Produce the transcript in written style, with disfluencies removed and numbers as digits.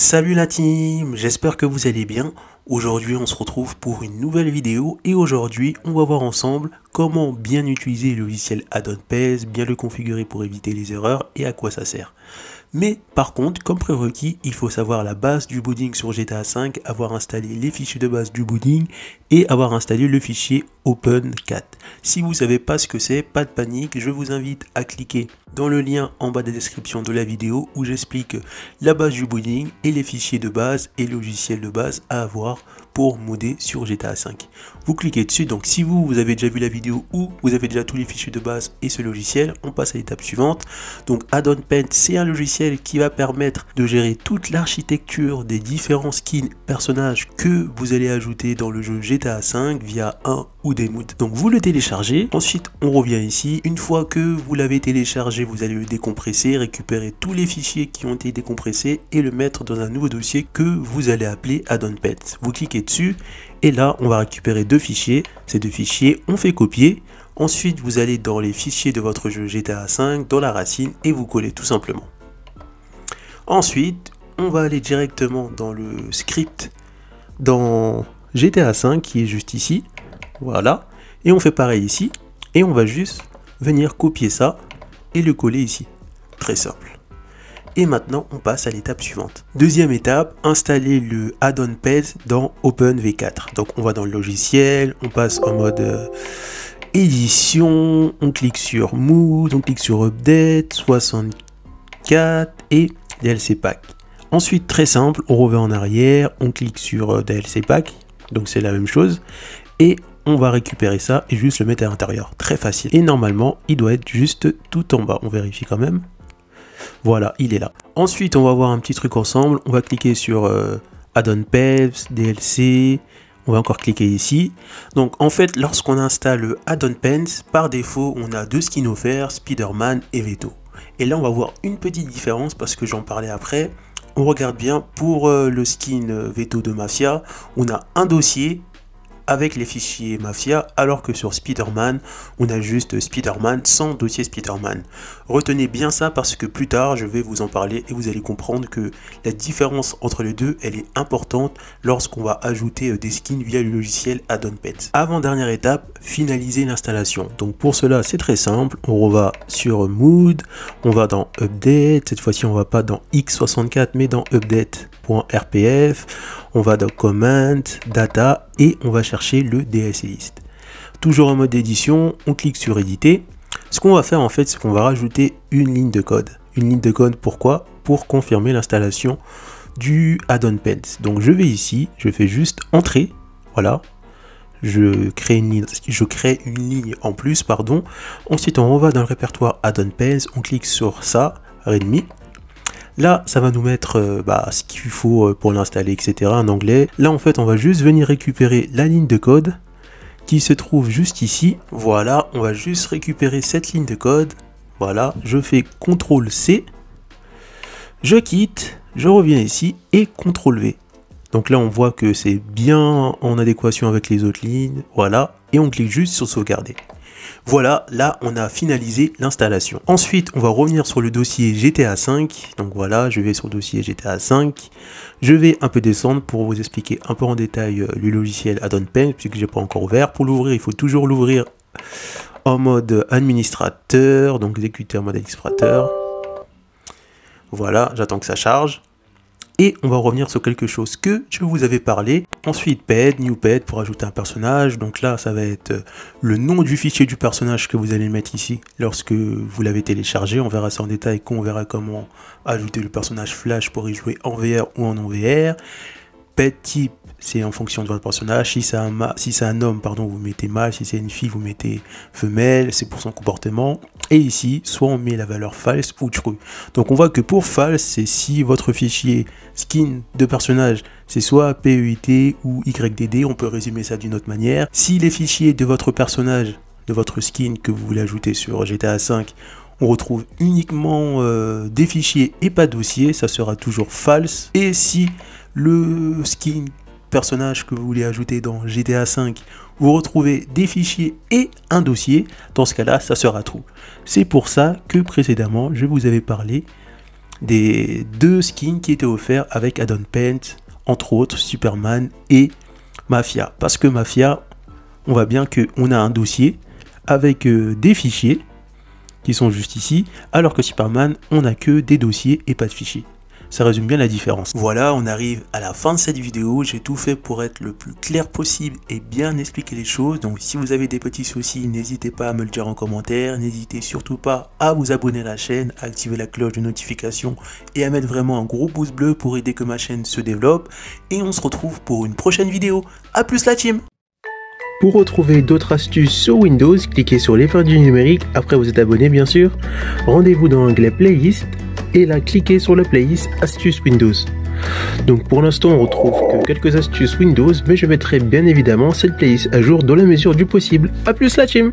Salut la team, j'espère que vous allez bien. Aujourd'hui on se retrouve pour une nouvelle vidéo et aujourd'hui on va voir ensemble comment bien utiliser le logiciel Add-on Pez, bien le configurer pour éviter les erreurs et à quoi ça sert. Mais par contre, comme prérequis, il faut savoir la base du booting sur GTA V, avoir installé les fichiers de base du booting et avoir installé le fichier OpenCat. Si vous ne savez pas ce que c'est, pas de panique, je vous invite à cliquer dans le lien en bas de la description de la vidéo où j'explique la base du booting et les fichiers de base et logiciels de base à avoir pour modder sur GTA V. Vous cliquez dessus, donc si vous avez déjà vu la vidéo ou vous avez déjà tous les fichiers de base et ce logiciel, on passe à l'étape suivante. Donc Add-on Pez, c'est un logiciel qui va permettre de gérer toute l'architecture des différents skins personnages que vous allez ajouter dans le jeu GTA V via un ou des moods. Donc vous le téléchargez, ensuite on revient ici. Une fois que vous l'avez téléchargé, vous allez le décompresser, récupérer tous les fichiers qui ont été décompressés et le mettre dans un nouveau dossier que vous allez appeler Add-on Pez. Vous cliquez dessus et là on va récupérer deux fichiers. Ces deux fichiers on fait copier. Ensuite vous allez dans les fichiers de votre jeu GTA V, dans la racine et vous collez tout simplement. Ensuite on va aller directement dans le script dans GTA V qui est juste ici. Voilà, et on fait pareil ici, et on va juste venir copier ça et le coller ici. Très simple. Et maintenant, on passe à l'étape suivante. Deuxième étape, installer le Add-on Pez dans OpenV4. Donc, on va dans le logiciel, on passe en mode édition, on clique sur Mood, on clique sur Update, 64 et DLC Pack. Ensuite, très simple, on revient en arrière, on clique sur DLC Pack, donc c'est la même chose, et on va récupérer ça et juste le mettre à l'intérieur. Très facile. Et normalement, il doit être juste tout en bas. On vérifie quand même. Voilà, il est là. Ensuite, on va voir un petit truc ensemble. On va cliquer sur Add-on Pez, DLC. On va encore cliquer ici. Donc, en fait, lorsqu'on installe le Add-on Pez, par défaut, on a deux skins offerts, Spider-Man et Veto. Et là, on va voir une petite différence parce que j'en parlais après. On regarde bien, pour le skin Veto de Mafia, on a un dossier avec les fichiers Mafia, alors que sur Spider-Man, on a juste Spider-Man sans dossier Spider-Man. Retenez bien ça parce que plus tard, je vais vous en parler et vous allez comprendre que la différence entre les deux, elle est importante lorsqu'on va ajouter des skins via le logiciel Add-on Pez. Avant-dernière étape, finaliser l'installation. Donc pour cela, c'est très simple. On va sur Mood, on va dans Update. Cette fois-ci, on va pas dans x64, mais dans Update.rpf. On va dans Command, Data et on va chercher le DLC List. Toujours en mode édition, on clique sur éditer. Ce qu'on va faire en fait, c'est qu'on va rajouter une ligne de code. Une ligne de code pourquoi? Pour confirmer l'installation du Add-on Pez. Donc je vais ici, je fais juste entrer, voilà. Je crée une ligne en plus, pardon. Ensuite on va dans le répertoire Add-on Pez, on clique sur ça, readme. Là, ça va nous mettre ce qu'il faut pour l'installer, etc. en anglais. Là, en fait, on va juste venir récupérer la ligne de code qui se trouve juste ici. Voilà, on va juste récupérer cette ligne de code. Voilà, je fais CTRL-C. Je quitte, je reviens ici et CTRL-V. Donc là, on voit que c'est bien en adéquation avec les autres lignes. Voilà, et on clique juste sur sauvegarder. Voilà, là on a finalisé l'installation. Ensuite, on va revenir sur le dossier GTA V. Donc voilà, je vais sur le dossier GTA V. Je vais un peu descendre pour vous expliquer un peu en détail le logiciel Add-on Pez, puisque j'ai pas encore ouvert. Pour l'ouvrir, il faut toujours l'ouvrir en mode administrateur, donc exécuter en mode administrateur. Voilà, j'attends que ça charge. Et on va revenir sur quelque chose que je vous avais parlé. Ensuite, Ped, New Ped pour ajouter un personnage. Donc là, ça va être le nom du fichier du personnage que vous allez mettre ici lorsque vous l'avez téléchargé. On verra ça en détail quand on verra comment ajouter le personnage Flash pour y jouer en VR ou en non-VR. Ped type, c'est en fonction de votre personnage. Si c'est un homme, pardon, vous mettez mâle. Si c'est une fille, vous mettez femelle. C'est pour son comportement. Et ici, soit on met la valeur false ou true. Donc on voit que pour false, c'est si votre fichier skin de personnage, c'est soit PEIT ou YDD. On peut résumer ça d'une autre manière. Si les fichiers de votre personnage, de votre skin que vous voulez ajouter sur GTA V, on retrouve uniquement des fichiers et pas de dossier, ça sera toujours false. Et si le skin personnage que vous voulez ajouter dans GTA V, vous retrouvez des fichiers et un dossier, dans ce cas-là, ça sera true. C'est pour ça que précédemment, je vous avais parlé des 2 skins qui étaient offerts avec Add-on Paint, entre autres Superman et Mafia. Parce que Mafia, on voit bien qu'on a un dossier avec des fichiers qui sont juste ici, alors que Superman, on n'a que des dossiers et pas de fichiers. Ça résume bien la différence. Voilà, on arrive à la fin de cette vidéo. J'ai tout fait pour être le plus clair possible et bien expliquer les choses. Donc si vous avez des petits soucis, n'hésitez pas à me le dire en commentaire. N'hésitez surtout pas à vous abonner à la chaîne, à activer la cloche de notification et à mettre vraiment un gros pouce bleu pour aider que ma chaîne se développe. Et on se retrouve pour une prochaine vidéo. A plus la team! Pour retrouver d'autres astuces sur Windows, cliquez sur l'effet du numérique après vous êtes abonné bien sûr. Rendez-vous dans l'onglet Playlist et là cliquez sur le playlist Astuces Windows. Donc pour l'instant on retrouve que quelques astuces Windows, mais je mettrai bien évidemment cette playlist à jour dans la mesure du possible. A plus la team!